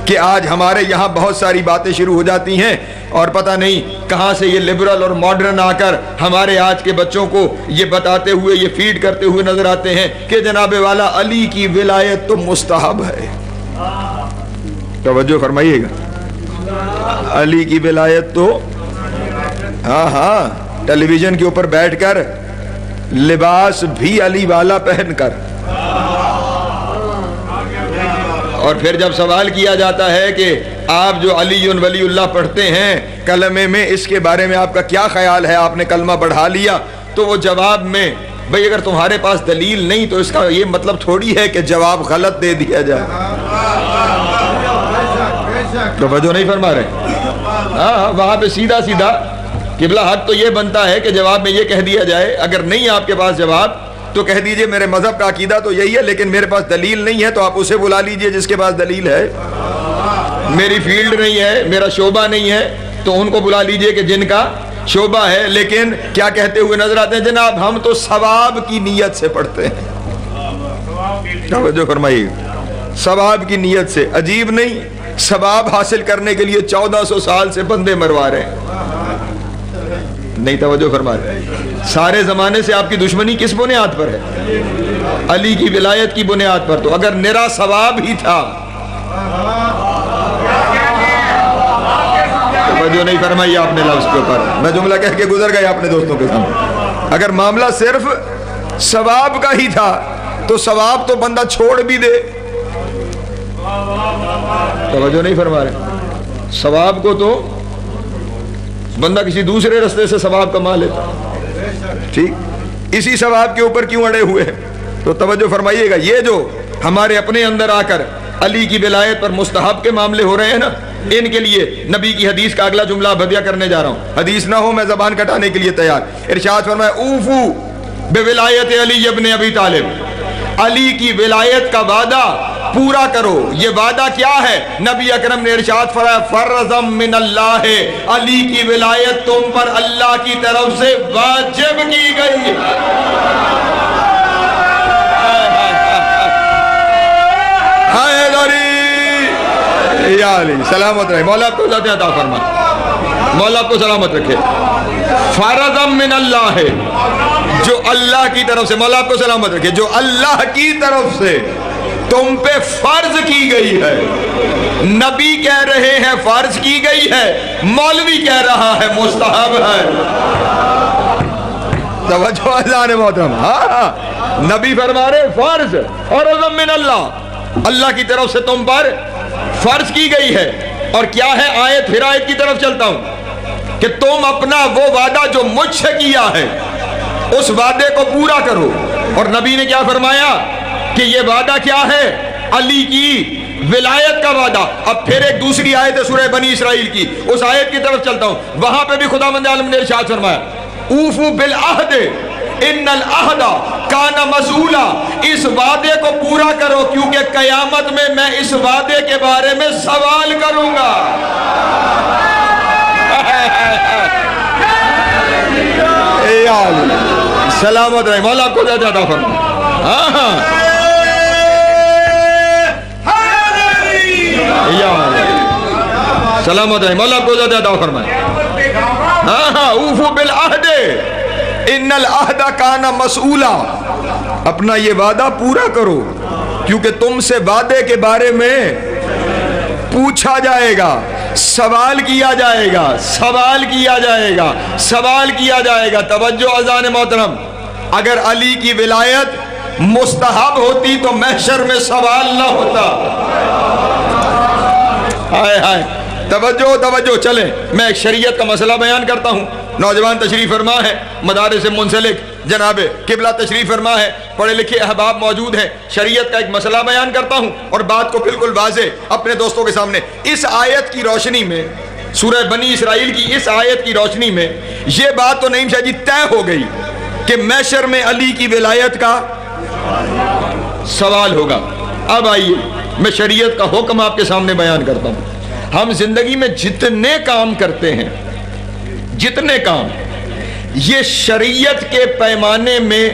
کہ آج ہمارے یہاں بہت ساری باتیں شروع ہو جاتی ہیں اور پتہ نہیں کہاں سے یہ لبرل اور ماڈرن آ کر ہمارے آج کے بچوں کو یہ بتاتے ہوئے، یہ فیڈ کرتے ہوئے نظر آتے ہیں کہ جناب والا علی کی ولایت تو مستحب ہے۔ توجہ فرمائیے گا، علی کی ولایت تو ہاں ٹیلی ویژن کے اوپر بیٹھ کر لباس بھی علی والا پہن کر، اور پھر جب سوال کیا جاتا ہے کہ آپ جو علی ولی اللہ پڑھتے ہیں کلمے میں، اس کے بارے میں آپ کا کیا خیال ہے، آپ نے کلمہ پڑھا لیا، تو وہ جواب میں بھئی اگر تمہارے پاس دلیل نہیں تو اس کا یہ مطلب تھوڑی ہے کہ جواب غلط دے دیا جائے۔ توجہ نہیں فرما رہے؟ ہاں وہاں پہ سیدھا سیدھا قبلہ حق تو یہ بنتا ہے کہ جواب میں یہ کہہ دیا جائے، اگر نہیں آپ کے پاس جواب تو کہہ دیجئے میرے مذہب کا عقیدہ تو یہی ہے لیکن میرے پاس دلیل نہیں ہے، تو آپ اسے بلا لیجئے جس کے پاس دلیل ہے۔ میری فیلڈ نہیں ہے، میرا شعبہ نہیں ہے، تو ان کو بلا لیجئے کہ جن کا شعبہ ہے، لیکن کیا کہتے ہوئے نظر آتے ہیں؟ جناب ہم تو ثواب کی نیت سے پڑھتے ہیں۔ توجہ فرمائیے، ثواب کی نیت سے۔ عجیب نہیں، ثواب حاصل کرنے کے لیے 1400 سال سے بندے مروا رہے ہیں۔ نہیں توجہ فرما رہے، سارے زمانے سے آپ کی دشمنی کس بنیاد پر ہے؟ علی کی ولایت کی بنیاد پر۔ تو اگر نرا ثواب ہی تھا، توجہ نہیں فرمائی آپ نے لفظ کے اوپر، میں جملہ کہہ کے گزر گیا اپنے دوستوں کے سامنے۔ اگر معاملہ صرف ثواب کا ہی تھا تو ثواب تو بندہ چھوڑ بھی دے۔ توجہ نہیں فرما رہے، ثواب کو تو بندہ کسی دوسرے رستے سے ثواب کما لیتا، ٹھیک، اسی ثواب کے اوپر کیوں اڑے ہوئے ہیں؟ تو توجہ فرمائیے گا، یہ جو ہمارے اپنے اندر آ کر علی کی ولایت پر مستحب کے معاملے ہو رہے ہیں نا، ان کے لیے نبی کی حدیث کا اگلا جملہ بدیہ کرنے جا رہا ہوں۔ حدیث نہ ہو میں زبان کٹانے کے لیے تیار۔ ارشاد فرمایا اوفو بولایت علی ابن ابی طالب، علی کی ولایت کا وعدہ پورا کرو۔ یہ وعدہ کیا ہے؟ نبی اکرم نے ارشاد فرمایا فرضم من اللہ، علی کی ولایت تم پر اللہ کی طرف سے واجب کی گئی۔ یا علی سلامت رہے، مولا آپ کو ذات عطا فرمائے، مولا آپ کو سلامت رکھے۔ فرضم من اللہ ہے جو اللہ کی طرف سے، مولا آپ کو سلامت رکھے، جو اللہ کی طرف سے تم پہ فرض کی گئی ہے۔ نبی کہہ رہے ہیں فرض کی گئی ہے، مولوی کہہ رہا ہے مستحب ہے۔ توجہ اذان محترم، ہاں نبی فرما رہے فرض اور عزم من اللہ، اللہ کی طرف سے تم پر فرض کی گئی ہے۔ اور کیا ہے آیت؟ پھر آیت کی طرف چلتا ہوں کہ تم اپنا وہ وعدہ جو مجھ سے کیا ہے اس وعدے کو پورا کرو۔ اور نبی نے کیا فرمایا کہ یہ وعدہ کیا ہے؟ علی کی ولایت کا وعدہ۔ اب پھر ایک دوسری آیت ہے سورہ بنی اسرائیل کی، اس آیت کی طرف چلتا ہوں، وہاں پہ بھی خداوند عالم نے ارشاد فرمایا اوفو بالعہد ان العہد کان مسئولا، اس وعدے کو پورا کرو کیونکہ قیامت میں میں اس وعدے کے بارے میں سوال کروں گا۔ اے علی سلامت رہے، مولا آپ کو زیادہ عطا فرمائے۔ ہاں ہاں سلامت رہے، مولا آپ کو زیادہ عطا فرمائے۔ ہاں ہاں اوفو بالعہد ان العہد کان مسئولا، اپنا یہ وعدہ پورا کرو کیونکہ تم سے وعدے کے بارے میں پوچھا جائے گا، سوال کیا جائے گا، سوال کیا جائے گا، سوال کیا جائے گا۔ توجہ اذان محترم، اگر علی کی ولایت مستحب ہوتی تو محشر میں سوال نہ ہوتا۔ ہائے ہائے، توجہ توجہ، چلیں میں ایک شریعت کا مسئلہ بیان کرتا ہوں۔ نوجوان تشریف فرما ہے، مدارس سے منسلک جناب قبلہ تشریف فرما ہے، پڑھے لکھے احباب موجود ہیں، شریعت کا ایک مسئلہ بیان کرتا ہوں اور بات کو بالکل واضح اپنے دوستوں کے سامنے اس آیت کی روشنی میں، سورہ بنی اسرائیل کی اس آیت کی روشنی میں یہ بات تو نہیں شاید طے ہو گئی کہ محشر میں علی کی ولایت کا سوال ہوگا۔ اب آئیے میں شریعت کا حکم آپ کے سامنے بیان کرتا ہوں۔ ہم زندگی میں جتنے کام کرتے ہیں، جتنے کام، یہ شریعت کے پیمانے میں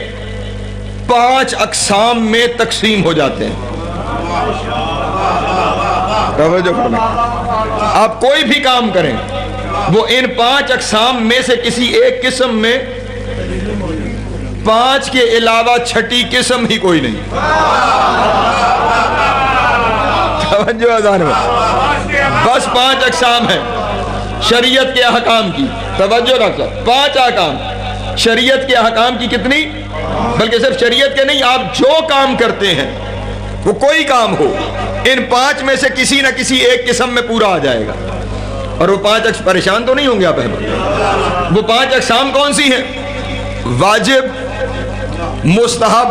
5 اقسام میں تقسیم ہو جاتے ہیں۔ توجہ فرمائیں، آپ کوئی بھی کام کریں وہ ان 5 اقسام میں سے کسی ایک قسم میں 5 کے علاوہ چھٹی قسم ہی کوئی نہیں. توجہ اذان میں بس 5 اقسام ہیں شریعت کے احکام کی. توجہ ڈاکٹر صاحب، 5 احکام شریعت کے احکام کی. کتنی؟ بلکہ صرف شریعت کے نہیں، آپ جو کام کرتے ہیں وہ کوئی کام ہو ان 5 میں سے کسی نہ کسی ایک قسم میں پورا آ جائے گا. اور وہ 5 پریشان تو نہیں ہوں گے آپ احمد؟ وہ 5 اقسام کون سی ہیں؟ واجب، مستحب،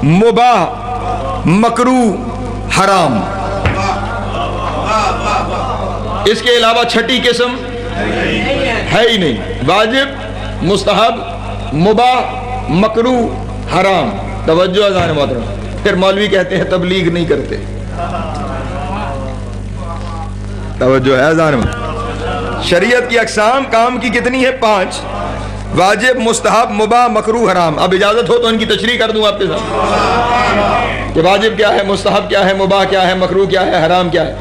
مباح، مکروہ، حرام. اس کے علاوہ چھٹی قسم ہے ہی نہیں. واجب، مستحب، مباح، مکروہ، حرام. توجہ اذان محترم. پھر مولوی کہتے ہیں تبلیغ نہیں کرتے. توجہ ہے اذان میں. شریعت کی اقسام کام کی کتنی ہے؟ 5. واجب، مستحب، مباح، مکروہ، حرام. اب اجازت ہو تو ان کی تشریح کر دوں آپ کے ساتھ کہ واجب کیا ہے، مستحب کیا ہے، مباح کیا ہے، مکروہ کیا ہے، حرام کیا ہے.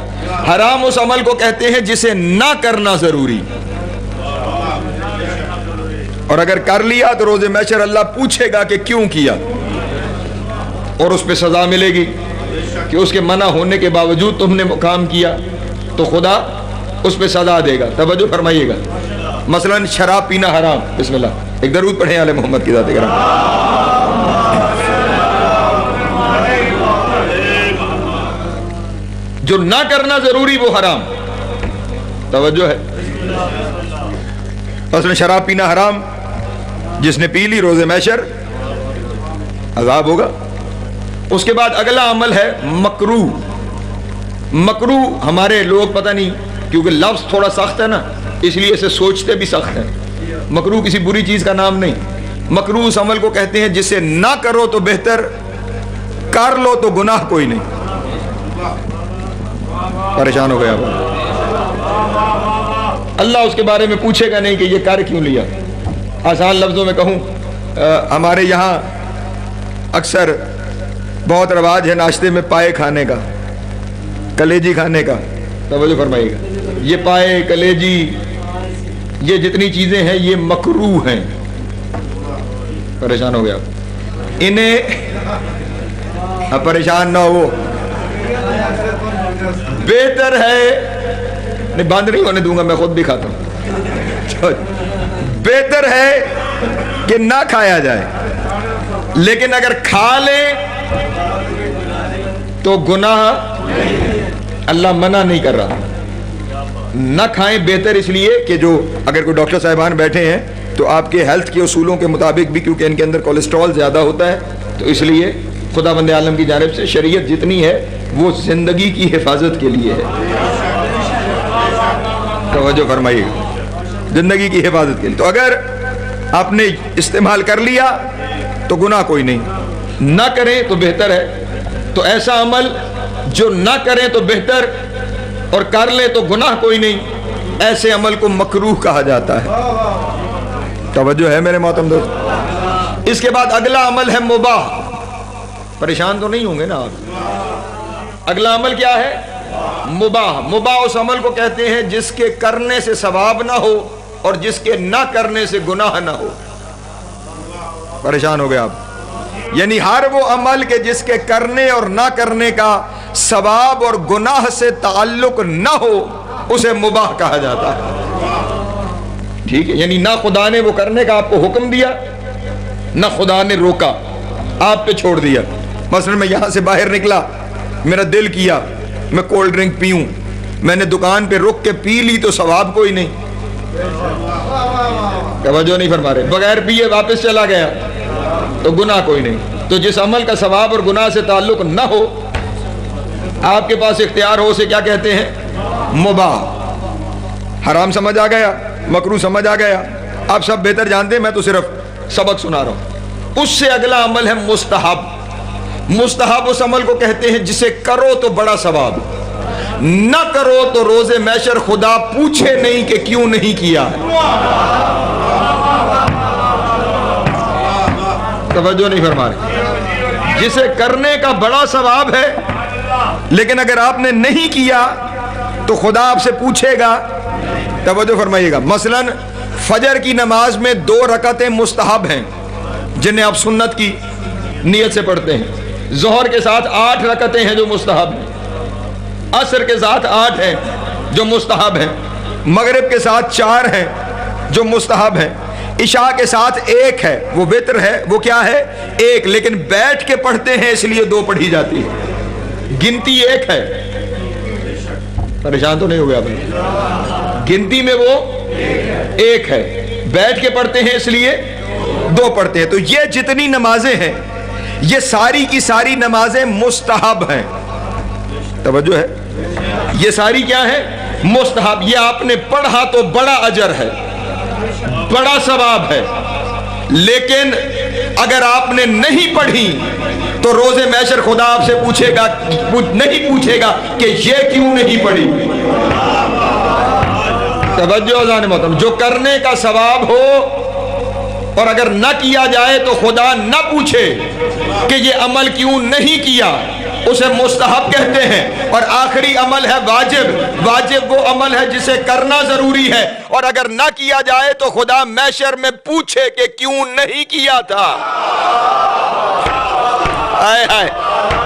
حرام اس عمل کو کہتے ہیں جسے نہ کرنا ضروری، اور اگر کر لیا تو روز محشر اللہ پوچھے گا کہ کیوں کیا، اور اس پہ سزا ملے گی کہ اس کے منع ہونے کے باوجود تم نے کام کیا تو خدا اس پہ سزا دے گا. توجہ فرمائیے گا. مثلا شراب پینا حرام. بسم اللہ، ایک درود پڑھیں آل محمد کی ذات کرام. جو نہ کرنا ضروری وہ حرام. توجہ ہے. مثلا شراب پینا حرام، جس نے پی لی روز محشر عذاب ہوگا. اس کے بعد اگلا عمل ہے مکروہ. مکروہ ہمارے لوگ پتہ نہیں کیونکہ لفظ تھوڑا سخت ہے نا، اس لیے اسے سوچتے بھی سخت ہیں. مکروہ کسی بری چیز کا نام نہیں. مکروہ اس عمل کو کہتے ہیں جسے نہ کرو تو بہتر، کر لو تو گناہ کوئی نہیں. پریشان ہو گیا اللہ اس کے بارے میں پوچھے گا نہیں کہ یہ کر کیوں لیا. آسان لفظوں میں کہوں، ہمارے یہاں اکثر بہت رواج ہے ناشتے میں پائے کھانے کا، کلیجی کھانے کا. توجہ فرمائیے گا. یہ پائے، کلیجی، یہ جتنی چیزیں ہیں یہ مکروہ ہیں. پریشان ہو گیا انہیں. اب پریشان نہ ہو، بہتر ہے، نہیں بند نہیں ہونے دوں گا، میں خود بھی کھاتا ہوں. بہتر ہے کہ نہ کھایا جائے، لیکن اگر کھا لیں تو گناہ اللہ منع نہیں کر رہا. نہ کھائیں بہتر اس لیے کہ جو اگر کوئی ڈاکٹر صاحبان بیٹھے ہیں تو آپ کے ہیلتھ کے اصولوں کے مطابق بھی، کیونکہ ان کے اندر کولیسٹرول زیادہ ہوتا ہے، تو اس لیے خدا بند عالم کی جانب سے شریعت جتنی ہے وہ زندگی کی حفاظت کے لیے ہے. توجہ فرمائیے، زندگی کی حفاظت کے لیے. تو اگر آپ نے استعمال کر لیا تو گناہ کوئی نہیں، نہ کریں تو بہتر ہے. تو ایسا عمل جو نہ کریں تو بہتر اور کر لیں تو گناہ کوئی نہیں، ایسے عمل کو مکروہ کہا جاتا ہے. توجہ ہے میرے محترم دوست. اس کے بعد اگلا عمل ہے مباح. پریشان تو نہیں ہوں گے نا آپ؟ اگلا عمل کیا ہے؟ مباح. مباح اس عمل کو کہتے ہیں جس کے کرنے سے ثواب نہ ہو اور جس کے نہ کرنے سے گناہ نہ ہو. پریشان ہو گئے آپ؟ یعنی ہر وہ عمل کے جس کے کرنے اور نہ کرنے کا ثواب اور گناہ سے تعلق نہ ہو اسے مباح کہا جاتا ہے. ٹھیک ہے، یعنی نہ خدا نے وہ کرنے کا آپ کو حکم دیا، نہ خدا نے روکا، آپ پہ چھوڑ دیا. مثلا میں یہاں سے باہر نکلا، میرا دل کیا میں کولڈ ڈرنک پیوں، میں نے دکان پہ رک کے پی لی تو ثواب کوئی نہیں. توجہ نہیں فرما رہے. بغیر پیے واپس چلا گیا تو گناہ کوئی نہیں. تو جس عمل کا ثواب اور گناہ سے تعلق نہ ہو، آپ کے پاس اختیار ہو، اسے کیا کہتے ہیں؟ مباح. حرام سمجھ آ گیا، مکروہ سمجھ آ گیا. آپ سب بہتر جانتے ہیں، میں تو صرف سبق سنا رہا ہوں. اس سے اگلا عمل ہے مستحب. مستحب اس عمل کو کہتے ہیں جسے کرو تو بڑا ثواب، نہ کرو تو روز محشر خدا پوچھے نہیں کہ کیوں نہیں کیا. توجہ نہیں فرما رہے. جسے کرنے کا بڑا ثواب ہے لیکن اگر آپ نے نہیں کیا تو خدا آپ سے پوچھے گا. توجہ فرمائیے گا. مثلاً فجر کی نماز میں 2 رکعتیں مستحب ہیں جنہیں آپ سنت کی نیت سے پڑھتے ہیں. ظہر کے ساتھ 8 رکعتیں ہیں جو مستحب ہیں. عصر کے ساتھ 8 ہیں جو مستحب ہیں. مغرب کے ساتھ 4 ہیں جو مستحب ہیں. عشاء کے ساتھ 1 ہے, وہ وتر ہے. وہ کیا ہے؟ 1. لیکن بیٹھ کے پڑھتے ہیں اس لیے 2 پڑھی جاتی ہے. گنتی 1 ہے. پریشان تو نہیں ہو گیا آپ؟ گنتی میں وہ 1 ہے. بیٹھ کے پڑھتے ہیں اس لیے 2 پڑھتے ہیں. تو یہ جتنی نمازیں ہیں یہ ساری کی ساری نمازیں مستحب ہیں. توجہ ہے, یہ ساری کیا ہے؟ مستحب. یہ آپ نے پڑھا تو بڑا اجر ہے, بڑا ثواب ہے. لیکن اگر آپ نے نہیں پڑھی تو روز محشر خدا آپ سے پوچھے گا, نہیں پوچھے گا کہ یہ کیوں نہیں پڑھی. توجہ اذان محترم, جو کرنے کا ثواب ہو اور اگر نہ کیا جائے تو خدا نہ پوچھے کہ یہ عمل کیوں نہیں کیا, اسے مستحب کہتے ہیں. اور آخری عمل ہے واجب. واجب وہ عمل ہے جسے کرنا ضروری ہے, اور اگر نہ کیا جائے تو خدا محشر میں پوچھے کہ کیوں نہیں کیا تھا. آئے آئے,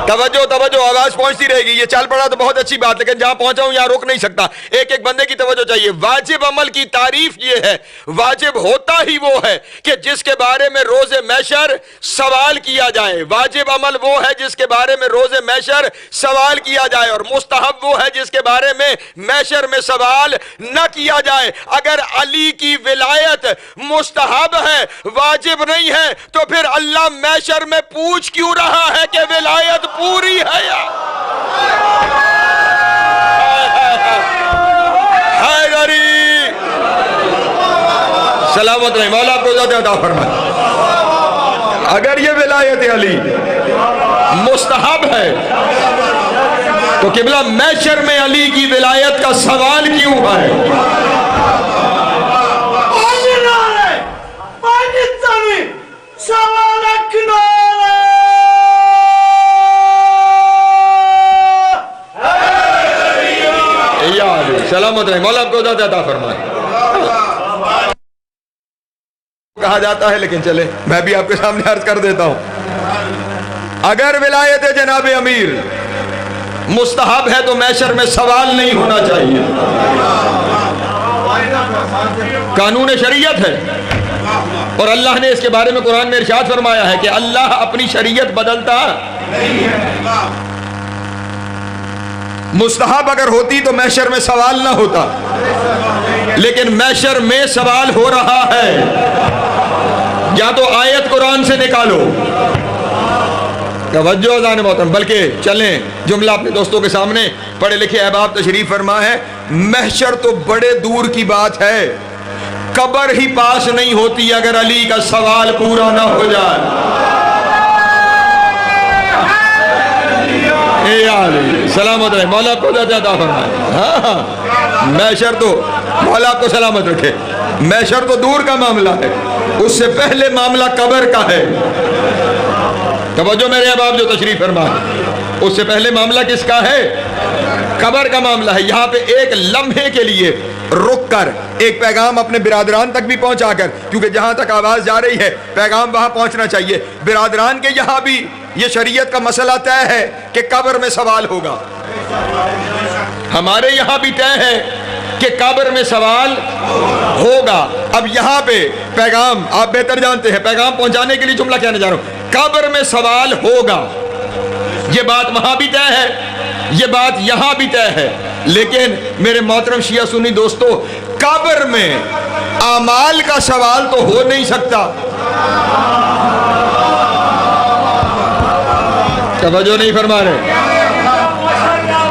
توجہ توجہ, آواز پہنچتی رہے گی. یہ چل پڑا تو بہت اچھی بات, لیکن جہاں پہنچا ہوں یہاں روک نہیں سکتا. ایک ایک بندے کی توجہ چاہیے. واجب عمل کی تعریف یہ ہے, واجب ہوتا ہی وہ ہے کہ جس کے بارے میں روز محشر سوال کیا جائے. واجب عمل وہ ہے جس کے بارے میں روز محشر سوال کیا جائے, اور مستحب وہ ہے جس کے بارے میں محشر میں سوال نہ کیا جائے. اگر علی کی ولایت مستحب ہے, واجب نہیں ہے, تو پھر اللہ محشر میں پوچھ کیوں رہا ہے کہ ولایت پوری ہے یا حیدری. سلامت رہے, مولا آپ کو زیادہ عطا فرمائے. اگر یہ ولایت علی مستحب ہے تو قبلہ محشر میں علی کی ولایت کا سوال کیوں ہے؟ سلامت رہے, مولا آپ کو زیادہ عطا فرمائے. کہا جاتا ہے, لیکن چلے میں بھی آپ کے سامنے عرض کر دیتا ہوں. اگر ولایت جناب امیر مستحب ہے تو محشر میں سوال نہیں ہونا چاہیے. قانون شریعت ہے, اور اللہ نے اس کے بارے میں قرآن میں ارشاد فرمایا ہے کہ اللہ اپنی شریعت بدلتا نہیں ہے. مستحب اگر ہوتی تو محشر میں سوال نہ ہوتا, لیکن محشر میں سوال ہو رہا ہے. یا تو آیت قرآن سے نکالو. توجہ اذان محترم, بلکہ چلیں جملہ اپنے دوستوں کے سامنے پڑھے لکھے احباب تشریف فرما ہے. محشر تو بڑے دور کی بات ہے, قبر ہی پاس نہیں ہوتی اگر علی کا سوال پورا نہ ہو جائے. سلامت رہے, مولا کو عطا فرمائے. ہاں, محشر تو مولا کو سلامت رکھے. محشر تو دور کا معاملہ ہے, اس سے پہلے معاملہ قبر کا ہے. توجہ میرے احباب جو تشریف فرما, اس سے پہلے معاملہ کس کا ہے؟ قبر کا معاملہ ہے. یہاں پہ ایک لمحے کے لیے رک کر ایک پیغام اپنے برادران تک بھی پہنچا کر, کیونکہ جہاں تک آواز جا رہی ہے پیغام وہاں پہنچنا چاہیے. برادران کے یہاں بھی یہ شریعت کا مسئلہ طے ہے کہ قبر میں سوال ہوگا. ہمارے یہاں بھی طے ہے کہ قبر میں سوال ہوگا. اب یہاں پہ پیغام آپ بہتر جانتے ہیں, پیغام پہنچانے کے لیے جملہ کہنے جا رہا ہوں. قبر میں سوال ہوگا, یہ بات وہاں بھی طے ہے, یہ بات یہاں بھی طے ہے. لیکن میرے محترم شیعہ سنی دوستو, قبر میں اعمال کا سوال تو ہو نہیں سکتا. توجہ نہیں فرما رہے,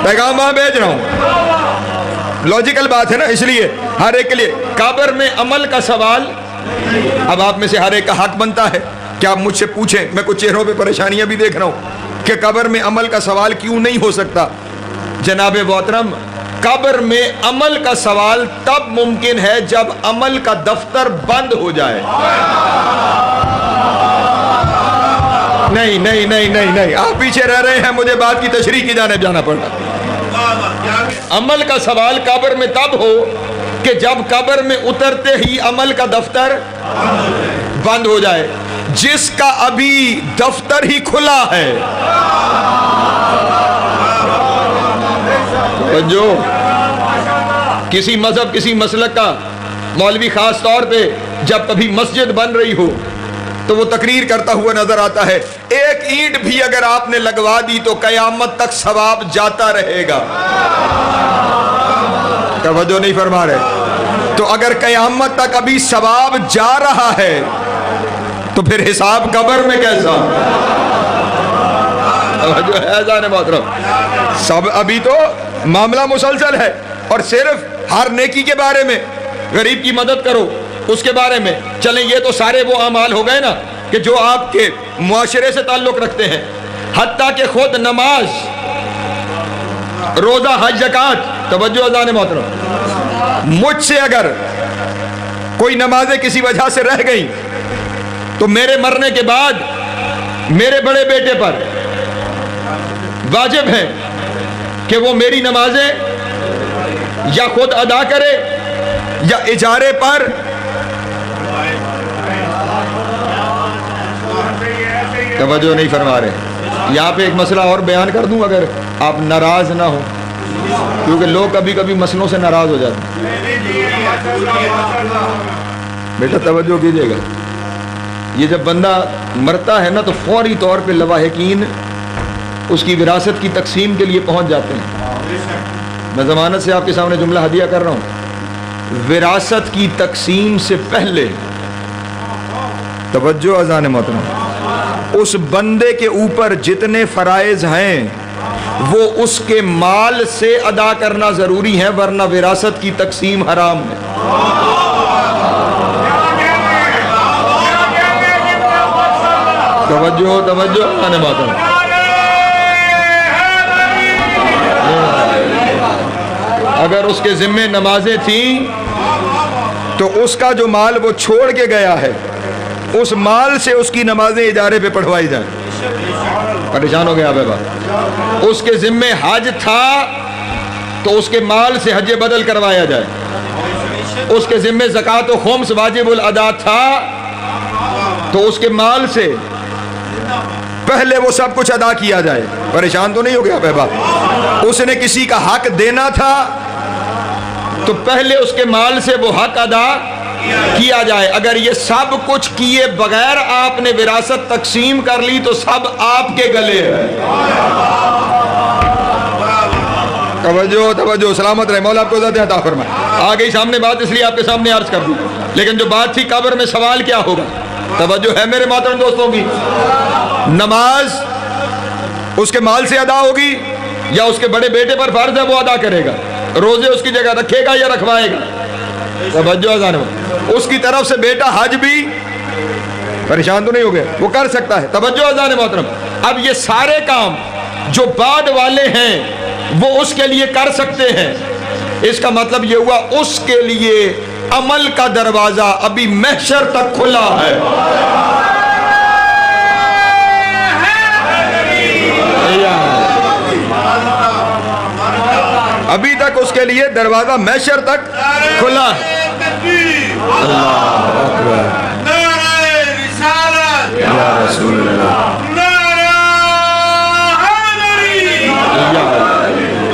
پیغام وہاں بھیج رہا ہوں. لاجیکل بات ہے نا, اس لیے ہر ایک کے لیے قبر میں عمل کا سوال. اب آپ میں سے ہر ایک کا حق بنتا ہے کہ آپ مجھ سے پوچھیں. میں کچھ چہروں پہ پریشانیاں بھی دیکھ رہا ہوں کہ قبر میں عمل کا سوال کیوں نہیں ہو سکتا. جناب محترم, قبر میں عمل کا سوال تب ممکن ہے جب عمل کا دفتر بند ہو جائے. نہیں نہیں نہیں نہیں نہیں، آپ پیچھے رہ رہے ہیں، مجھے بات کی تشریح کی جانب جانا پڑا۔ عمل کا سوال قبر میں تب ہو کہ جب قبر میں اترتے ہی عمل کا دفتر بند ہو جائے، جس کا ابھی دفتر ہی کھلا ہے۔ جو کسی مذہب کسی مسلک کا مولوی خاص طور پہ جب کبھی مسجد بن رہی ہو تو وہ تقریر کرتا ہوا نظر آتا ہے، ایک اینٹ بھی اگر آپ نے لگوا دی تو قیامت تک ثواب جاتا رہے گا۔ توجہ نہیں فرما رہے؟ تو اگر قیامت تک ابھی ثواب جا رہا ہے تو پھر حساب قبر میں کیسا؟ توجہ ہے اذان محترم؟ سب ابھی تو معاملہ مسلسل ہے، اور صرف ہر نیکی کے بارے میں، غریب کی مدد کرو اس کے بارے میں، چلیں یہ تو سارے وہ اعمال ہو گئے نا کہ جو آپ کے معاشرے سے تعلق رکھتے ہیں، حتیٰ کہ خود نماز، روزہ، حج، زکوٰۃ۔ توجہ اذان محترم، مجھ سے اگر کوئی نمازیں کسی وجہ سے رہ گئیں تو میرے مرنے کے بعد میرے بڑے بیٹے پر واجب ہے کہ وہ میری نمازیں یا خود ادا کرے یا اجارے پر توجہ نہیں فرما رہے۔ یہاں پہ ایک مسئلہ اور بیان کر دوں اگر آپ ناراض نہ ہو، کیونکہ لوگ کبھی کبھی مسئلوں سے ناراض ہو جاتے ہیں۔ بیٹا توجہ کیجیے گا، یہ جب بندہ مرتا ہے نا تو فوری طور پہ لواحقین اس کی وراثت کی تقسیم کے لیے پہنچ جاتے ہیں۔ میں ضمانت سے آپ کے سامنے جملہ ہدیہ کر رہا ہوں، وراثت کی تقسیم سے پہلے توجہ اذان محترم، اس بندے کے اوپر جتنے فرائض ہیں وہ اس کے مال سے ادا کرنا ضروری ہے، ورنہ وراثت کی تقسیم حرام ہے۔ توجہ توجہ اذان محترم، اگر اس کے ذمے نمازیں تھیں تو اس کا جو مال وہ چھوڑ کے گیا ہے اس مال سے اس کی نمازیں اجارے پہ پڑھوائی جائیں۔ پریشان ہو گیا آپ بات؟ اس کے ذمے حج تھا تو اس کے مال سے حج بدل کروایا جائے۔ اس کے ذمے زکوٰۃ و خمس واجب الادا تھا تو اس کے مال سے پہلے وہ سب کچھ ادا کیا جائے۔ پریشان تو نہیں ہو گیا بات؟ اس نے کسی کا حق دینا تھا تو پہلے اس کے مال سے وہ حق ادا کیا جائے۔ اگر یہ سب کچھ کیے بغیر آپ نے وراثت تقسیم کر لی تو سب آپ کے گلے ہے۔ توجہ توجہ، سلامت رہے، مولا آپ کو عزت عطا فرمائے۔ آ گئی سامنے بات، اس لیے آپ کے سامنے عرض کر دوں، لیکن جو بات تھی قبر میں سوال کیا ہوگا، توجہ ہے میرے محترم دوستوں کی؟ نماز اس کے مال سے ادا ہوگی یا اس کے بڑے بیٹے پر فرض ہے وہ ادا کرے گا؟ روزے اس کی جگہ رکھے گا یا رکھوائے گا؟ توجہ اذان محترم، اس کی طرف سے بیٹا حج بھی، پریشان تو نہیں ہو گیا، وہ کر سکتا ہے۔ توجہ اذان محترم، اب یہ سارے کام جو بعد والے ہیں وہ اس کے لیے کر سکتے ہیں، اس کا مطلب یہ ہوا اس کے لیے عمل کا دروازہ ابھی محشر تک کھلا ہے۔ ابھی تک اس کے لیے دروازہ محشر تک کھلا ہے۔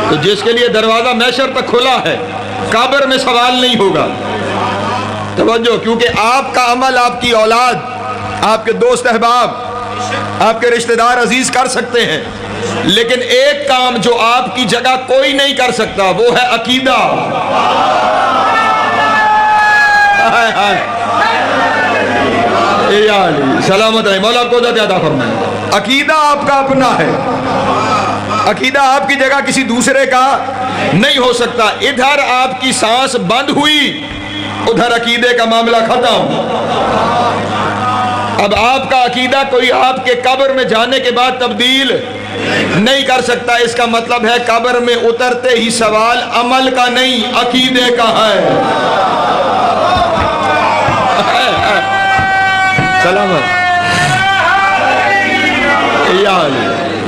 تو جس کے لیے دروازہ محشر تک کھلا ہے قبر میں سوال نہیں ہوگا۔ توجہ، کیونکہ آپ کا عمل آپ کی اولاد، آپ کے دوست احباب، آپ کے رشتہ دار عزیز کر سکتے ہیں، لیکن ایک کام جو آپ کی جگہ کوئی نہیں کر سکتا وہ ہے عقیدہ۔ سلامت ہے، مولا آپ کو عطا فرمائے۔ عقیدہ آپ کا اپنا ہے، عقیدہ آپ کی جگہ کسی دوسرے کا نہیں ہو سکتا۔ ادھر آپ کی سانس بند ہوئی، ادھر عقیدے کا معاملہ ختم۔ اب آپ کا عقیدہ کوئی آپ کے قبر میں جانے کے بعد تبدیل نہیں کر سکتا۔ اس کا مطلب ہے قبر میں اترتے ہی سوال عمل کا نہیں عقیدے کا ہے۔ سلامت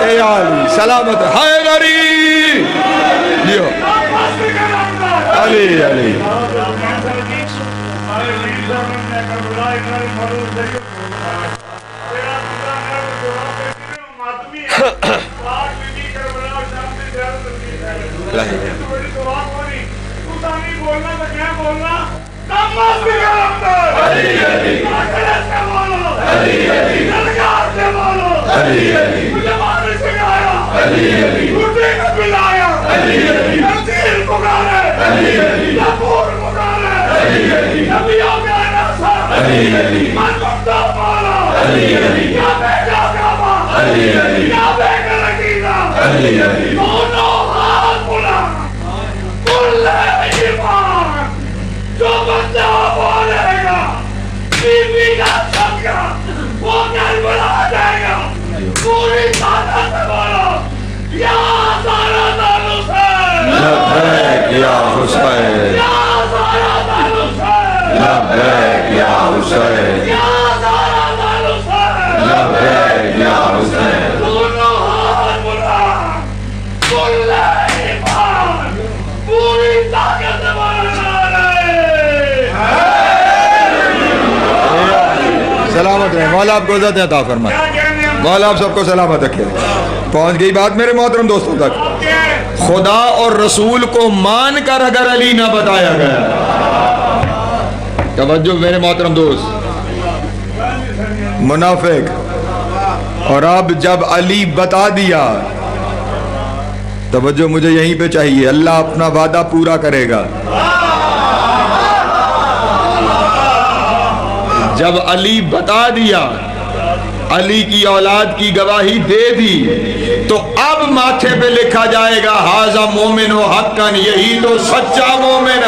اے علی سلامت حیدری دیو علی علی جو بندہ بولے گا بیوی کا سمجھا وہ گھر بنا جائے گا پوری طاقت سے بولو یا سارا حسین لبیک یا حسین یا سارا حسین لبیک یا حسین یا سارا حسین لبیک یا حسین دونوں ہاتھ بلا کل ایمان پوری طاقت سے بولنا سلامت رہے مولا آپ کو عزت عطا فرمائے مولا آپ سب کو سلامت رکھے پہنچ گئی بات میرے محترم دوستوں تک خدا اور رسول کو مان کر اگر علی نہ بتایا گیا توجہ میرے محترم دوست منافق اور اب جب علی بتا دیا توجہ مجھے یہیں پہ چاہیے اللہ اپنا وعدہ پورا کرے گا جب علی بتا دیا علی کی اولاد کی گواہی دے دی تو اب ماتھے پہ لکھا جائے گا ھذا مومن و حقاً یہی تو سچا مومن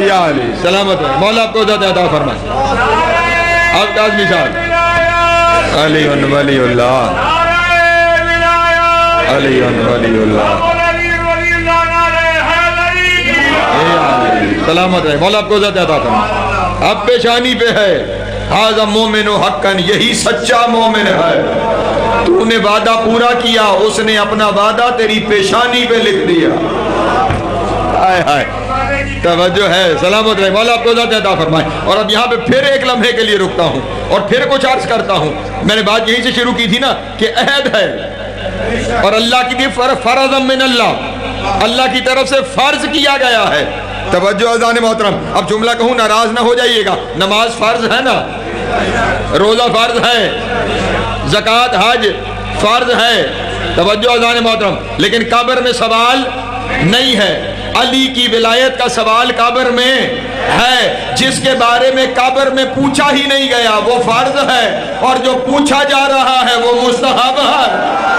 یا علی سلامت ہے مولا آپ کو عزت عطا فرمائے اب کاظمی صاحب علی ولی اللہ علی ولی اللہ سلامت ہے مولا آپ کو عزت عطا فرمائے اب پیشانی پہ ہے ھذا مومن و حقاً یہی سچا مومن ہے تو نے وعدہ پورا کیا اس نے اپنا وعدہ تیری پیشانی پہ لکھ دیا ہائے ہائے توجہ ہے سلامت رہے مولا آپ کو عزت عطا فرمائے اور اب یہاں پہ پھر ایک لمحے کے لیے رکتا ہوں اور پھر کچھ عرض کرتا ہوں میں نے بات یہیں سے شروع کی تھی نا کہ عہد ہے اور اللہ کی فرض من اللہ کی طرف سے فرض کیا گیا ہے توجہ اذان محترم اب جملہ کہوں ناراض نہ ہو جائیے گا نماز فرض ہے نا روزہ فرض ہے زکوٰۃ حج فرض ہے توجہ اذان محترم لیکن قبر میں سوال نہیں ہے علی کی ولایت کا سوال قبر میں ہے جس کے بارے میں قبر میں پوچھا ہی نہیں گیا وہ فرض ہے اور جو پوچھا جا رہا ہے وہ مستحب ہے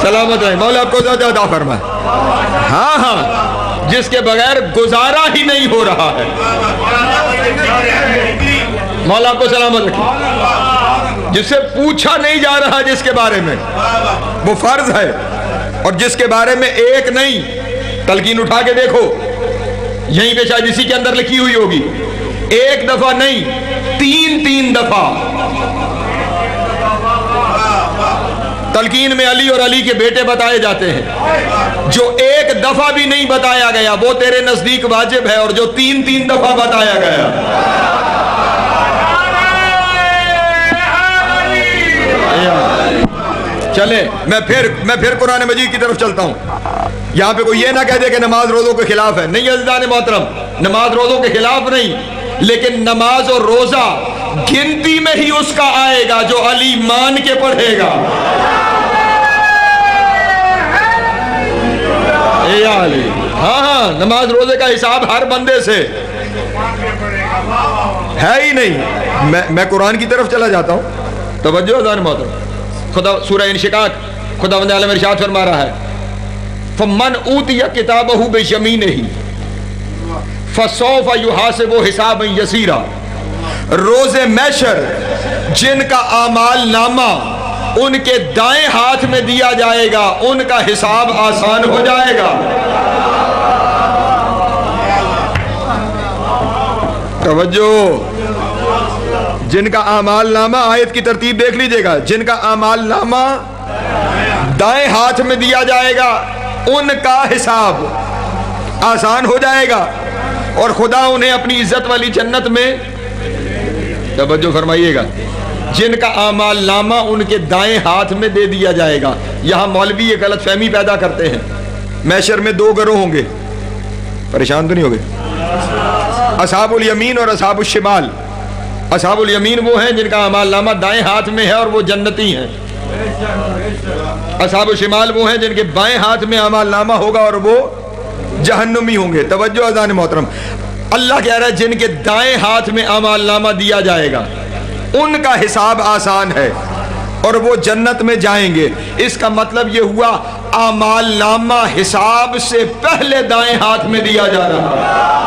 سلامت رہے مولا آپ کو زیادہ عطا فرمائے ہاں ہاں جس کے بغیر گزارا ہی نہیں ہو رہا ہے مولا آپ کو سلامت رکھے جس سے پوچھا نہیں جا رہا جس کے بارے میں وہ فرض ہے اور جس کے بارے میں ایک نہیں تلقین اٹھا کے دیکھو یہیں پہ شاید اسی کے اندر لکھی ہوئی ہوگی ایک دفعہ نہیں تین دفعہ تلقین میں علی اور علی کے بیٹے بتائے جاتے ہیں جو ایک دفعہ بھی نہیں بتایا گیا وہ تیرے نزدیک واجب ہے اور جو تین دفعہ بتایا گیا چلے میں پھر قرآن مجید کی طرف چلتا ہوں یہاں پہ کوئی یہ نہ کہہ دے کہ نماز روزوں کے خلاف ہے نہیں عزیزان محترم نماز روزوں کے خلاف نہیں لیکن نماز اور روزہ گنتی میں ہی اس کا آئے گا جو علی مان کے پڑھے گا ہاں نماز روزے کا حساب ہر بندے سے ہے ہی نہیں میں قرآن کی طرف چلا جاتا ہوں توجہ اذان محترم خدا سورہ انشقاق خداوند عالم ارشاد فرما رہا ہے فمن اوتی کتابہ بیمینہ فسوف یحاسب حسابا یسیرا روز محشر جن کا اعمال نامہ ان کے دائیں ہاتھ میں دیا جائے گا، ان کا حساب آسان ہو جائے گا۔ توجہ، جن کا اعمال نامہ، آیت کی ترتیب دیکھ لیجئے گا، جن کا اعمال نامہ دائیں ہاتھ میں دیا جائے گا ان کا حساب آسان ہو جائے گا، اور خدا انہیں اپنی عزت والی جنت میں، توجہ فرمائیے گا، جن کا اعمال نامہ ان کے دائیں ہاتھ میں دے دیا جائے گا۔ یہاں مولوی یہ غلط فہمی پیدا کرتے ہیں، محشر میں دو گروہ ہوں گے، پریشان تو نہیں ہوگے؟ اصحاب الیمین اور اصحاب الشمال۔ اصحاب الیمین وہ ہیں جن کا اعمال نامہ دائیں ہاتھ میں ہے اور وہ جنتی ہیں، اصحاب الشمال وہ ہیں جن کے بائیں ہاتھ میں اعمال نامہ ہوگا اور وہ جہنمی ہوں گے۔ توجہ اذان محترم، اللہ کہہ رہا ہے جن کے دائیں ہاتھ میں اعمال نامہ دیا جائے گا ان کا حساب آسان ہے اور وہ جنت میں جائیں گے۔ اس کا مطلب یہ ہوا اعمال نامہ حساب سے پہلے دائیں ہاتھ میں دیا جا رہا ہے۔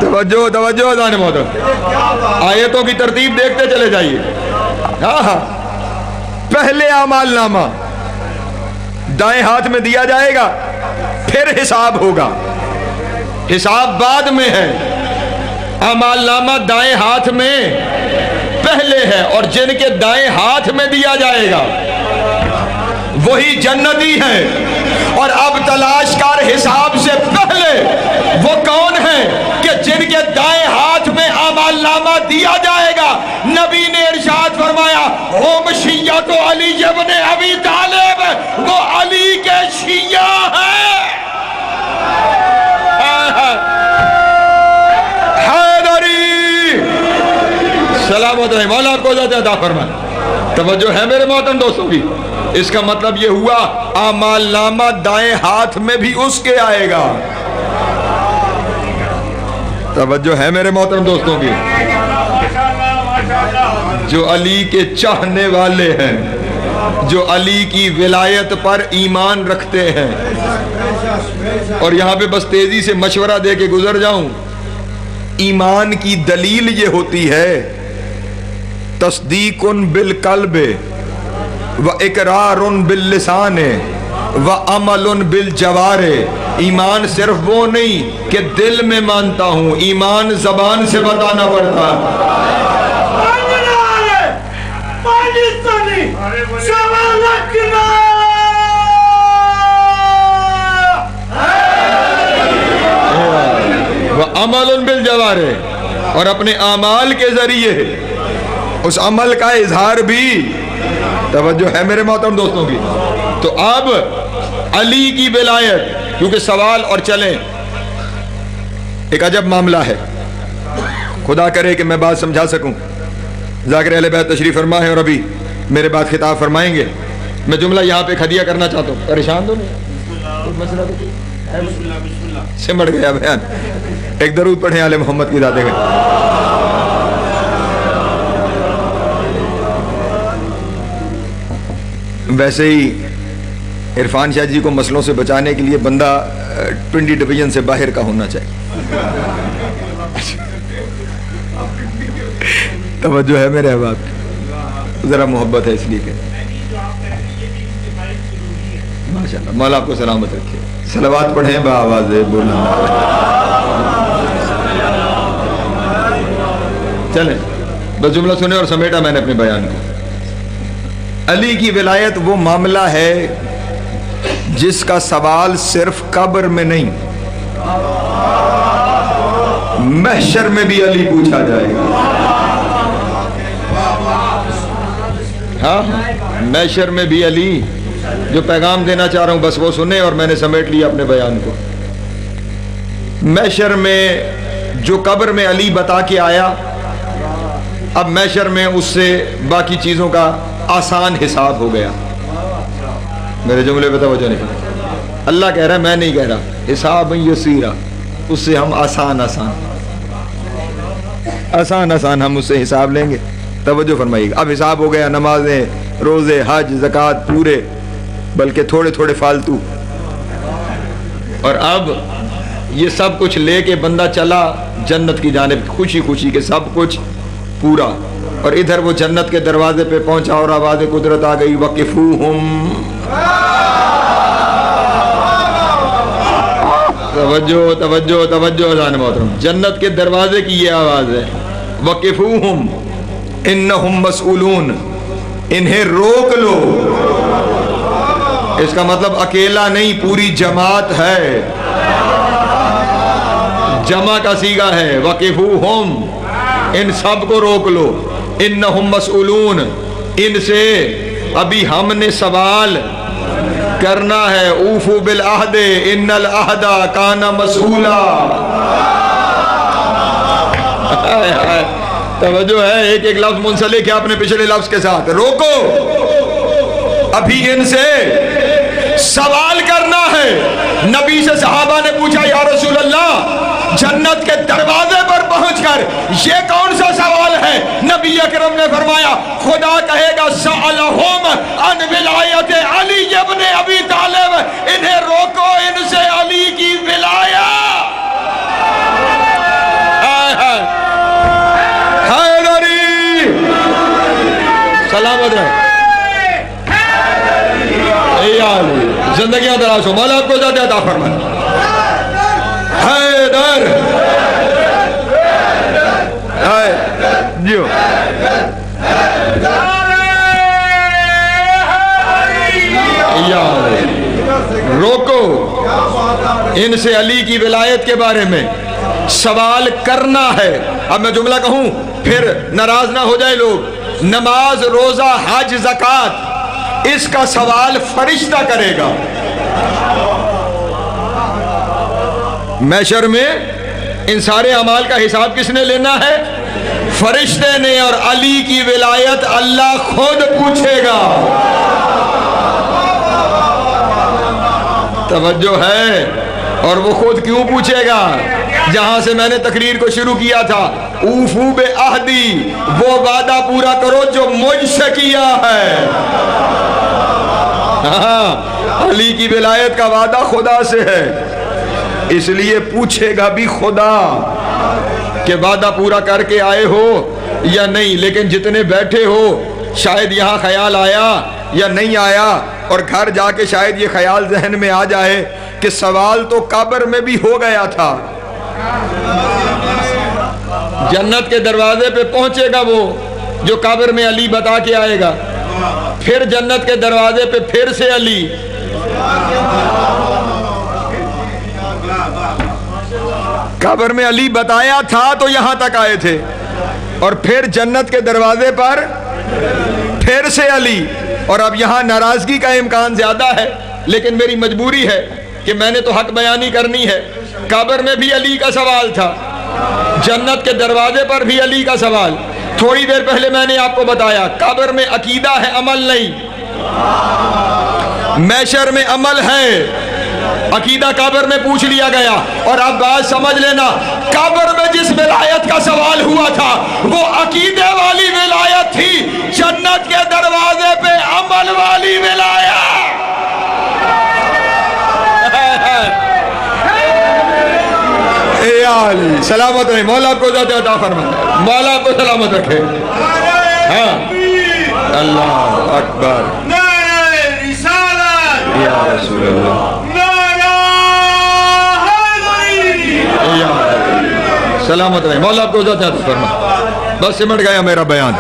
توجہ توجہ اذان محترم، آیتوں کی ترتیب دیکھتے چلے جائیے۔ ہاں، پہلے اعمال نامہ دائیں ہاتھ میں دیا جائے گا، پھر حساب ہوگا، حساب بعد میں ہے، اعمال نامہ دائیں ہاتھ میں پہلے ہے، اور جن کے دائیں ہاتھ میں دیا جائے گا وہی جنتی ہیں۔ اور اب تلاش کر حساب سے پہلے وہ کون ہیں کہ جن کے دائیں ہاتھ میں اعمال نامہ دیا جائے گا؟ نبی نے ارشاد فرمایا ہم شیعہ تو علی ابن ابی طالب، وہ علی کے شیعہ ہیں۔ حیدری سلامت رہے، مولا آپ کو ذات عطا فرمائے۔ توجہ ہے میرے محترم دوستوں کی، اس کا مطلب یہ ہوا اعمال نامہ دائیں ہاتھ میں بھی اس کے آئے گا۔ توجہ ہے میرے محترم دوستوں کی، جو علی کے چاہنے والے ہیں، جو علی کی ولایت پر ایمان رکھتے ہیں۔ اور یہاں پہ بس تیزی سے مشورہ دے کے گزر جاؤں، ایمان کی دلیل یہ ہوتی ہے تصدیق بالقلب وَإِقْرَارٌ بِاللِّسَانِ وَعَمَلٌ بِالْجَوَارِ۔ ایمان صرف وہ نہیں کہ دل میں مانتا ہوں، ایمان زبان سے بتانا پڑتا ہے۔ وَعَمَلٌ بِالْجَوَارِ، اور اپنے اعمال کے ذریعے اس عمل کا اظہار بھی۔ توجہ ہے میرے محترم دوستوں کی، تو اب علی کی ولایت، کیونکہ سوال اور چلیں ایک عجب معاملہ ہے، خدا کرے کہ میں بات سمجھا سکوں۔ ذاکر اہل بیت تشریف فرما ہے اور ابھی میرے بات خطاب فرمائیں گے۔ میں جملہ یہاں پہ ہدیہ کرنا چاہتا ہوں، پریشان تو نہیں؟ مسئلہ تو سمٹ گیا بیان۔ ایک درود پڑھیں آل محمد کی ذات گئے۔ ویسے ہی عرفان شاہ جی کو مسئلوں سے بچانے کے لیے بندہ 20 ڈویژن سے باہر کا ہونا چاہیے۔ توجہ ہے میرے احباب، ذرا محبت ہے اس لیے کہ ماشاءاللہ مولا آپ کو سلامت رکھے۔ صلوات پڑھیں بآواز بلند۔ چلیں بس جملہ سنیں اور سمیٹا میں نے اپنے بیان کو۔ علی کی ولایت وہ معاملہ ہے جس کا سوال صرف قبر میں نہیں، محشر میں بھی علی پوچھا جائے گا۔ ہاں، محشر میں بھی علی، جو پیغام دینا چاہ رہا ہوں بس وہ سنیں اور میں نے سمیٹ لیا اپنے بیان کو۔ محشر میں جو قبر میں علی بتا کے آیا، اب محشر میں اس سے باقی چیزوں کا آسان حساب ہو گیا۔ میرے جملے پہ توجہ نہیں، اللہ کہہ رہا ہے، میں نہیں کہہ رہا، حساب یسیرا، اس سے ہم آسان ہم اس سے حساب لیں گے۔ توجہ فرمائیے گا، اب حساب ہو گیا، نمازیں، روزے، حج، زکوٰۃ پورے، بلکہ تھوڑے تھوڑے فالتو، اور اب یہ سب کچھ لے کے بندہ چلا جنت کی جانب خوشی خوشی کے سب کچھ پورا، اور ادھر وہ جنت کے دروازے پہ پہنچا اور آواز قدرت آ گئی وقفوہم. توجہ توجہ توجہ جان محترم، جنت کے دروازے کی یہ آواز ہے وقفوہم انہم مسئولون، انہیں روک لو. اس کا مطلب اکیلا نہیں، پوری جماعت ہے، جمع کا صیغہ ہے وقفوہم، ان سب کو روک لو. انہم مسئولون، ان سے ابھی ہم نے سوال کرنا ہے. اوفو بالعہد ان العہد کان مسئولا. توجہ ہے، ایک ایک لفظ منسلک ہے اپنے پچھلے لفظ کے ساتھ. روکو، ابھی ان سے سوال کرنا ہے. نبی سے صحابہ نے پوچھا یا رسول اللہ جنت کے دروازے پر پہنچ کر یہ کون سا سوال ہے؟ نبی اکرم نے فرمایا خدا کہے گا سألہم عن ولایت علی ابن ابی طالب، انہیں روکو ان سے علی کی ولایت. حیدری سلامت رہے، زندگیاں دراز ہو، مولا آپ کو زیادہ عطا فرمائے. حیدر جیو روکو، ان سے علی کی ولایت کے بارے میں سوال کرنا ہے. اب میں جملہ کہوں پھر ناراض نہ ہو جائے لوگ. نماز، روزہ، حج، زکوٰۃ، اس کا سوال فرشتہ کرے گا. محشر میں ان سارے اعمال کا حساب کس نے لینا ہے؟ فرشتے نے. اور علی کی ولایت اللہ خود پوچھے گا. توجہ ہے، اور وہ خود کیوں پوچھے گا؟ جہاں سے میں نے تقریر کو شروع کیا تھا، اوفو بے عہدی، وہ وعدہ پورا کرو جو مجھ سے کیا ہے. ہاں، علی کی ولایت کا وعدہ خدا سے ہے، اس لیے پوچھے گا بھی خدا کہ وعدہ پورا کر کے آئے ہو یا نہیں. لیکن جتنے بیٹھے ہو شاید یہاں خیال آیا یا نہیں آیا، اور گھر جا کے شاید یہ خیال ذہن میں آ جائے کہ سوال تو قبر میں بھی ہو گیا تھا. جنت کے دروازے پہ پہنچے گا وہ جو قبر میں علی بتا کے آئے گا، پھر جنت کے دروازے پہ پھر سے علی. قبر میں علی بتایا تھا تو یہاں تک آئے تھے، اور پھر جنت کے دروازے پر پھر سے علی. اور اب یہاں ناراضگی کا امکان زیادہ ہے، لیکن میری مجبوری ہے کہ میں نے تو حق بیانی کرنی ہے. قبر میں بھی علی کا سوال تھا، جنت کے دروازے پر بھی علی کا سوال. تھوڑی دیر پہلے میں نے آپ کو بتایا قبر میں عقیدہ ہے، عمل نہیں. محشر میں عمل ہے، عقیدہ قبر میں پوچھ لیا گیا. اور اب بات سمجھ لینا، قبر میں جس ولایت کا سوال ہوا تھا وہ عقیدے والی ولایت تھی، جنت کے دروازے پہ عمل والی ولایت. سلامت رہے، مولا آپ کو ذات عطا فرمائے، مولا آپ کو سلامت رکھے. ہاں، اللہ اکبر، یا رسول اللہ، سلامت رہے، مولا آپ کو ذات عطا فرمائے. بس سمٹ گیا میرا بیان.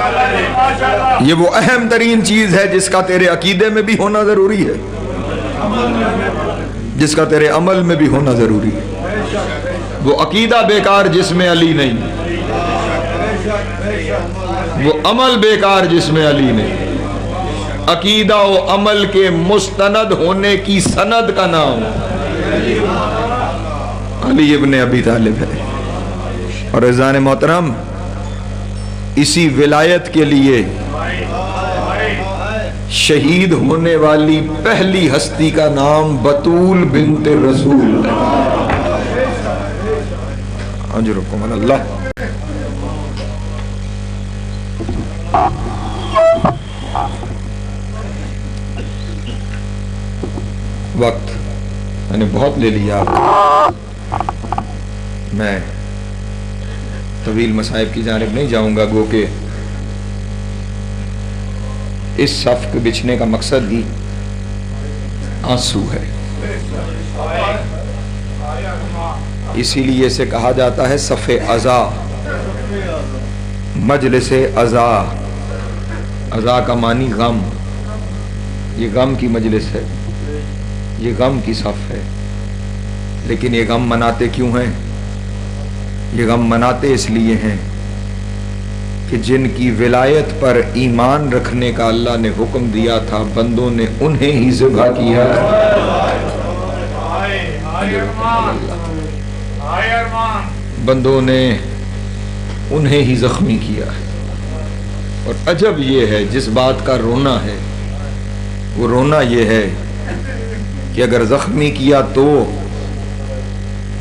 یہ وہ اہم ترین چیز ہے جس کا تیرے عقیدے میں بھی ہونا ضروری ہے، جس کا تیرے عمل میں بھی ہونا ضروری ہے. وہ عقیدہ بیکار جس میں علی نہیں، وہ عمل بیکار جس میں علی نہیں. عقیدہ و عمل کے مستند ہونے کی سند کا نام علی ابن ابی طالب ہے. اور عزیزان محترم، اسی ولایت کے لیے شہید ہونے والی پہلی ہستی کا نام بطول بنت رسول ہے. اجرکم اللہ. وقت میں نے بہت لے لیا. میں طویل مصائب کی جانب نہیں جاؤں گا، گو کہ اس صف کے بچھنے کا مقصد ہی آنسو ہے، اسی لیے اسے کہا جاتا ہے صف عزا، مجلس عزا۔ عزا کا معنی غم، یہ غم کی مجلس ہے، یہ غم کی صف ہے۔ لیکن یہ غم مناتے کیوں ہیں؟ یہ غم مناتے اس لیے ہیں کہ جن کی ولایت پر ایمان رکھنے کا اللہ نے حکم دیا تھا، بندوں نے انہیں ہی ذبح کیا۔ بندوں نے انہیں ہی زخمی کیا ہے۔ اور عجب یہ ہے، جس بات کا رونا ہے وہ رونا یہ ہے کہ اگر زخمی کیا تو،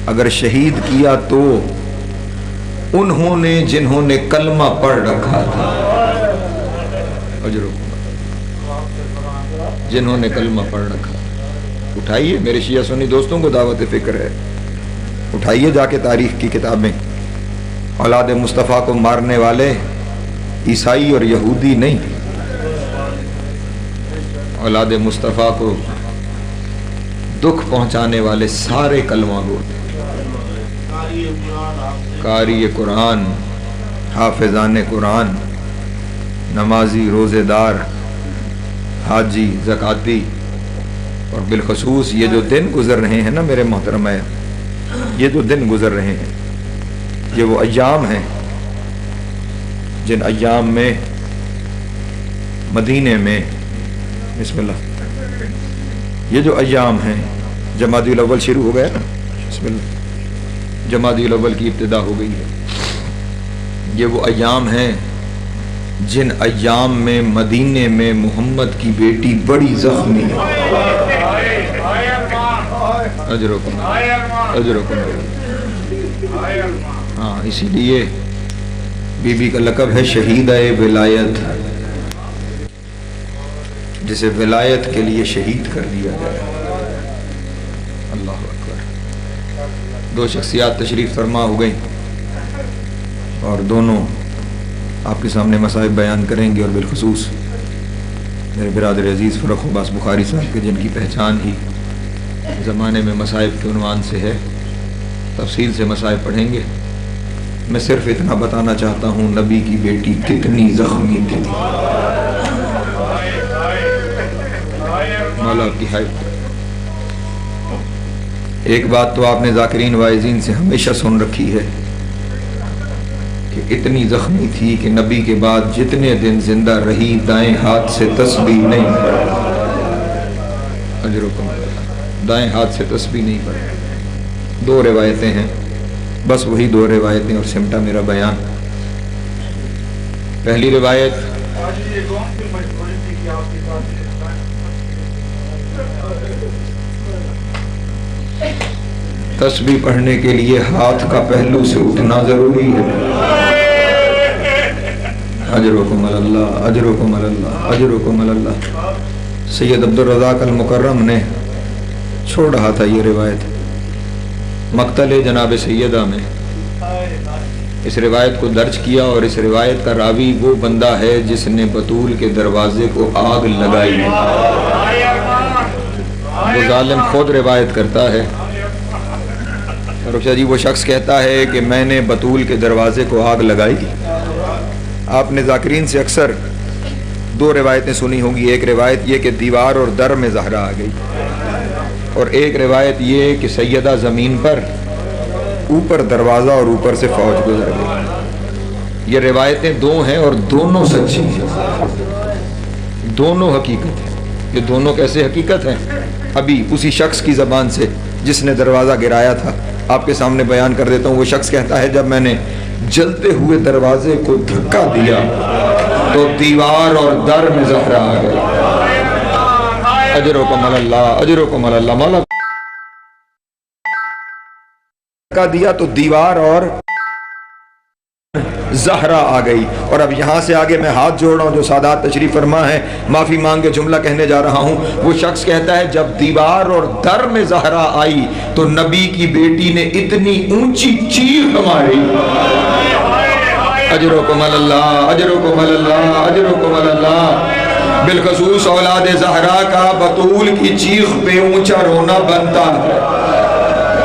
اگر شہید کیا تو انہوں نے جنہوں نے کلمہ پڑھ رکھا تھا، جنہوں نے کلمہ پڑھ رکھا۔ اٹھائیے میرے شیعہ سنی دوستوں کو دعوت فکر ہے، اٹھائیے جا کے تاریخ کی کتابیں، اولاد مصطفیٰ کو مارنے والے عیسائی اور یہودی نہیں، اولاد مصطفیٰ کو دکھ پہنچانے والے سارے کلمہ گو تھے، قاری قرآن، حافظان قرآن، نمازی، روزے دار، حاجی، زکاتی۔ اور بالخصوص یہ جو دن گزر رہے ہیں نا میرے محترم، یہ جو دن گزر رہے ہیں یہ وہ ایام ہیں جن ایام میں مدینے میں، بسم اللہ، یہ جو ایام ہیں، جمادی الاول شروع ہو گیا نا، بسم اللہ، جمادی الاول کی ابتدا ہو گئی ہے۔ یہ وہ ایام ہیں جن ایام میں مدینے میں محمد کی بیٹی بڑی زخمی ہے۔ اجرکم ہاں، اسی لیے بی بی کا لقب ہے شہیدہ ولایت، جسے ولایت کے لیے شہید کر دیا گیا۔ اللہ اکبر۔ دو شخصیات تشریف فرما ہو گئی اور دونوں آپ کے سامنے مصائب بیان کریں گے، اور بالخصوص میرے برادر عزیز فرخ عباس بخاری صاحب کے، جن کی پہچان ہی زمانے میں مصائب کے عنوان سے ہے، تفصیل سے مصائب پڑھیں گے۔ میں صرف اتنا بتانا چاہتا ہوں نبی کی بیٹی کتنی زخمی تھی، مولا کی حفاظت۔ ایک بات تو آپ نے ذاکرین واعظین سے ہمیشہ سن رکھی ہے کہ اتنی زخمی تھی کہ نبی کے بعد جتنے دن زندہ رہی دائیں ہاتھ سے تسبیح نہیں پڑھی۔ اجرکم دائیں ہاتھ سے تسبیح نہیں پڑھی۔ دو روایتیں ہیں، بس وہی دو روایتیں اور سمٹا میرا بیان۔ پہلی روایت، تسبیح پڑھنے کے لیے ہاتھ کا پہلو سے اٹھنا ضروری ہے۔ اجرکم اللہ، اجرکم اللہ، اجرکم اللہ۔ سید عبدالرزاق المکرم نے چھوڑ رہا تھا یہ روایت مقتل جناب سیدہ میں، اس روایت کو درج کیا، اور اس روایت کا راوی وہ بندہ ہے جس نے بطول کے دروازے کو آگ لگائی۔ وہ ظالم خود روایت کرتا ہے، رخشا جی وہ شخص کہتا ہے کہ میں نے بطول کے دروازے کو آگ لگائی۔ آپ نے ذاکرین سے اکثر دو روایتیں سنی ہوں گی، ایک روایت یہ کہ دیوار اور در میں زہرا آ گئی، اور ایک روایت یہ کہ سیدہ زمین پر، اوپر دروازہ اور اوپر سے فوج گزر گئی۔ یہ روایتیں دو ہیں اور دونوں سچی ہیں، دونوں حقیقت ہیں۔ یہ دونوں کیسے حقیقت ہیں؟ ابھی اسی شخص کی زبان سے جس نے دروازہ گرایا تھا آپ کے سامنے بیان کر دیتا ہوں۔ وہ شخص کہتا ہے جب میں نے جلتے ہوئے دروازے کو دھکا دیا تو دیوار اور در میں زہرا آ گئی۔ اجرکم اللہ، اجرکم اللہ۔ مولا دھکا دیا تو دیوار اور زہرا آ گئی. اور اب یہاں سے آگے میں ہاتھ جوڑ رہا ہوں, جو سادات تشریف فرما ہے, معافی مانگ کے جملہ کہنے جا رہا ہوں. وہ شخص کہتا ہے جب دیوار اور در میں زہرا آئی تو نبی کی بیٹی نے اتنی اونچی چیخ ماری, اجرکم اللہ, اجرکم اللہ, اجرکم اللہ. بالخصوص اولاد زہرا کا بطول کی چیخ پہ اونچا رونا بنتا ہے.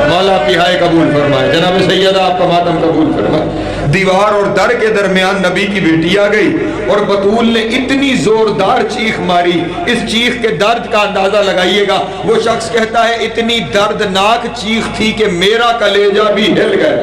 مولا آپ کی ہائے قبول فرمائے, جناب سیدہ آپ کا ماتم قبول فرمائے. دیوار اور در کے درمیان نبی کی بیٹی آ گئی اور بطول نے اتنی زوردار چیخ ماری, اس چیخ کے درد کا اندازہ لگائیے گا. وہ شخص کہتا ہے اتنی دردناک چیخ تھی کہ میرا کلیجہ بھی ہل گیا.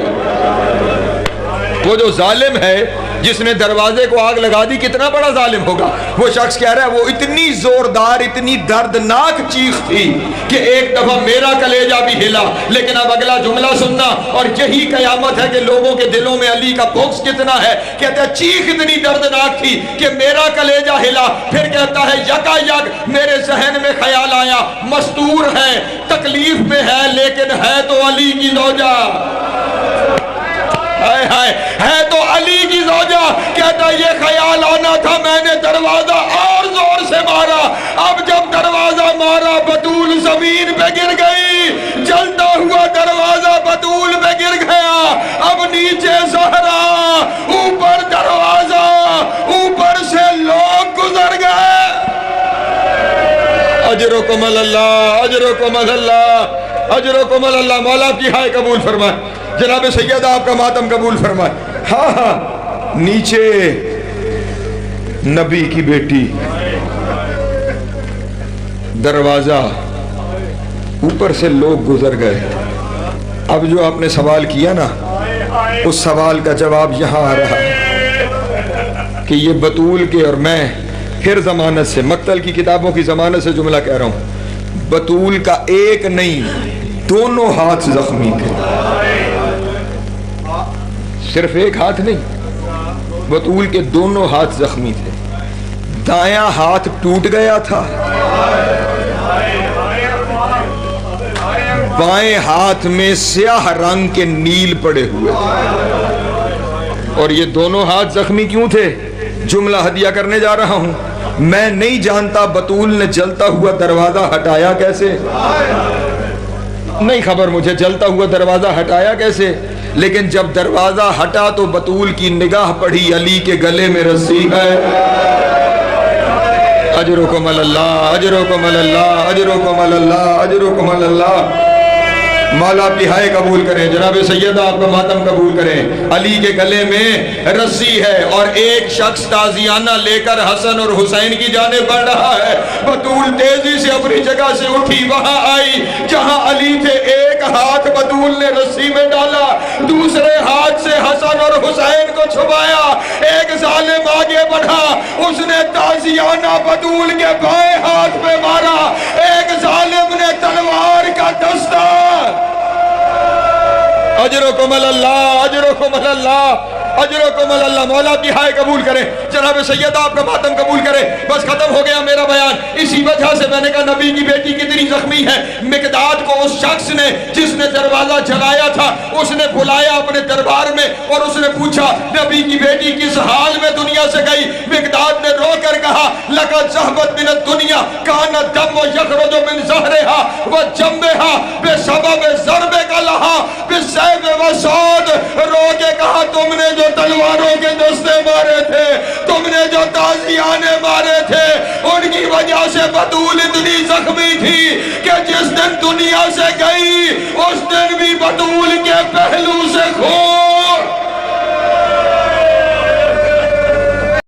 وہ جو ظالم ہے جس نے دروازے کو آگ لگا دی کتنا بڑا ظالم ہوگا. وہ شخص کہہ رہا ہے وہ اتنی زوردار, اتنی دردناک چیخ تھی کہ ایک دفعہ میرا کلیجہ بھی ہلا. لیکن اب اگلا جملہ سننا, اور یہی قیامت ہے کہ لوگوں کے دلوں میں علی کا بغض کتنا ہے. کہتا ہے چیخ اتنی دردناک تھی کہ میرا کلیجہ ہلا. پھر کہتا ہے یکا یک میرے ذہن میں خیال آیا, مستور ہے, تکلیف میں ہے, لیکن ہے تو علی کی زوجہ, ہے تو علی کی زوجہ. کہتا یہ خیال آنا تھا, میں نے دروازہ اور زور سے مارا. اب جب دروازہ مارا بطول زمین پہ گر گئی, جلتا ہوا دروازہ بطول پہ گر گیا. اب نیچے زہرا, اوپر دروازہ, اوپر سے لوگ گزر گئے. اجرکم اللہ, اجرکم اللہ, اجرکم اللہ. مولا کی ہائے قبول فرمائے, جناب سیدہ آپ کا ماتم قبول فرمائے. ہاں ہاں, نیچے نبی کی بیٹی, دروازہ, اوپر سے لوگ گزر گئے. اب جو آپ نے سوال کیا نا, اس سوال کا جواب یہاں آ رہا ہے کہ یہ بطول کے, اور میں پھر ضمانت سے, مقتل کی کتابوں کی ضمانت سے جملہ کہہ رہا ہوں, بطول کا ایک نہیں دونوں ہاتھ زخمی تھے. صرف ایک ہاتھ نہیں, بطول کے دونوں ہاتھ زخمی تھے. دایاں ہاتھ ٹوٹ گیا تھا, بائیں ہاتھ میں سیاہ رنگ کے نیل پڑے ہوئے. اور یہ دونوں ہاتھ زخمی کیوں تھے, جملہ ہدیہ کرنے جا رہا ہوں. میں نہیں جانتا بطول نے جلتا ہوا دروازہ ہٹایا کیسے, نہیں خبر مجھے جلتا ہوا دروازہ ہٹایا کیسے. لیکن جب دروازہ ہٹا تو بطول کی نگاہ پڑی, علی کے گلے میں رسی ہے. اجرکم اللہ, اجرکم اللہ, اجرکم اللہ, اجرکم اللہ. مولا آپ کی ہائے قبول کریں, جناب سیدہ آپ کا ماتم قبول کریں. علی کے گلے میں رسی ہے اور ایک شخص تازیانہ لے کر حسن اور حسین کی جانب بڑھ رہا ہے. بطول تیزی سے اپنی جگہ سے اٹھی, وہاں آئی جہاں علی تھے. ایک ہاتھ بطول نے رسی میں ڈالا, دوسرے ہاتھ سے حسن اور حسین کو چھپایا. ایک ظالم آگے بڑھا, اس نے تازیانہ بطول کے بائیں ہاتھ پہ مارا. ایک ظالم نے تلوار کا دستہ. اجرکم اللہ, اجرکم اللہ, اجرکم اللہ. مولا کی ہائے قبول کریں, جناب سیدہ آپ کا ماتم قبول کریں. بس ختم ہو گیا میرا بیان. اسی وجہ سے میں نے کہا نبی کی بیٹی کتنی زخمی ہے. مقداد کو اس شخص نے جس نے دروازہ جلایا تھا, اس نے بلایا اپنے دربار میں اور اس نے پوچھا نبی کی بیٹی کس حال میں دنیا سے گئی. مقداد نے رو کر کہا لقد ذهبت من الدنيا كان الدم يخرج من ظهرها وجنبها بسبب ضربك لها بالسيف والصوت. رو کے کہا تم نے جو تلواروں کے دستے مارے تھے, تم نے جو تازیانے مارے تھے, ان کی وجہ سے بطول اتنی زخمی تھی کہ جس دن دنیا سے گئی اس دن بھی بطول کے پہلو سے خون